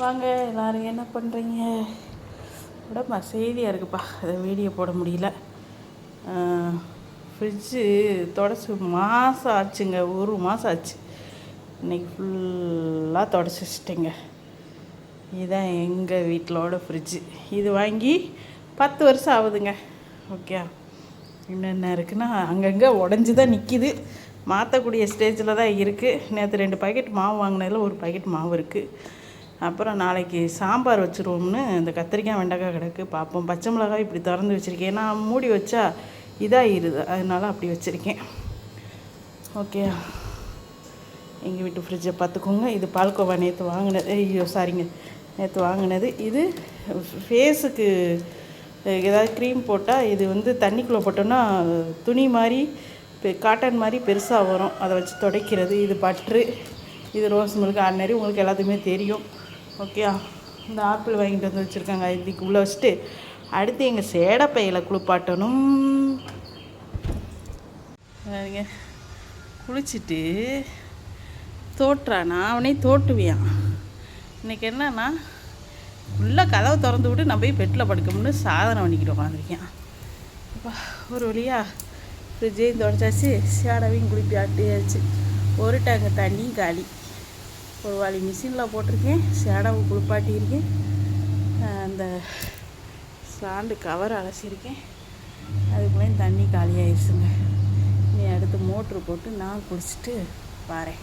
வாங்க எல்லோரும் என்ன பண்ணுறீங்க? உடம்பு அசதியாக இருக்குப்பா, அதை வீடியோ போட முடியல. ஃப்ரிட்ஜு தொடச்சி மாதம் ஆச்சுங்க, 1 மாதம் ஆச்சு. இன்றைக்கி ஃபுல்லாக தொடச்சி வச்சிட்டேங்க. இதுதான் எங்கள் வீட்டிலோட ஃப்ரிட்ஜு. இது வாங்கி 10 வருஷம் ஆகுதுங்க. ஓகே, என்னென்ன இருக்குன்னா அங்கங்கே உடஞ்சி தான் நிற்கிது. மாற்றக்கூடிய ஸ்டேஜில் தான் இருக்குது. நேற்று 2 பாக்கெட் மாவு வாங்கினதில் 1 பாக்கெட் மாவு இருக்குது. அப்புறம் நாளைக்கு சாம்பார் வச்சுருவோம்னு இந்த கத்திரிக்காய் வெண்டைக்காய் கிடக்கு, பார்ப்போம். பச்சை மிளகாய் இப்படி திறந்து வச்சுருக்கேன், நான் மூடி வச்சா இதாகிடுது, அதனால் அப்படி வச்சுருக்கேன். ஓகே, எங்கள் வீட்டு ஃப்ரிட்ஜை பார்த்துக்கோங்க. இது பால்கோவா நேற்று வாங்கினது, நேற்று வாங்கினது. இது ஃபேஸுக்கு ஏதாவது க்ரீம் போட்டால் இது தண்ணிக்குள்ளே போட்டோன்னா துணி மாதிரி காட்டன் மாதிரி பெருசாக வரும், அதை வச்சு துடைக்கிறது. இது பட்ரு, இது ரோஸ் மில்க், ஆர்டினரி, உங்களுக்கு எல்லாத்துக்குமே தெரியும். ஓகே, இந்த ஆப்பிள் வாங்கிட்டு வந்து வச்சுருக்காங்க, இதுக்கு உள்ளே வச்சுட்டு அடுத்து எங்கள் சேடப்பையில் குளிப்பாட்டணும். குளிச்சுட்டு தோட்டுறானா, அவனே தோட்டுவியான். இன்றைக்கி என்னன்னா உள்ளே கதவை திறந்து விட்டு நான் போய் பெட்டில் படுக்கணும்னு சாதனை பண்ணிக்கிட்டு உட்காந்துருக்கேன். அப்பா, ஒரு வழியாக ஃப்ரிட்ஜையும் தொடச்சாச்சு, சேடவையும் குளிப்பி ஆட்டியாச்சு. ஒரு டேங்கு தண்ணியும் காலி. ஒரு வாளி மிஷினில் போட்டிருக்கேன், சேடவை குளிப்பாட்டியிருக்கேன். அந்த சாண்டு கவர் அலசியிருக்கேன். அதுக்குள்ளேயும் தண்ணி காலியாகிடுச்சுங்க. நீ அடுத்து மோட்ரு போட்டு நான் குளிச்சுட்டு பாரேன்.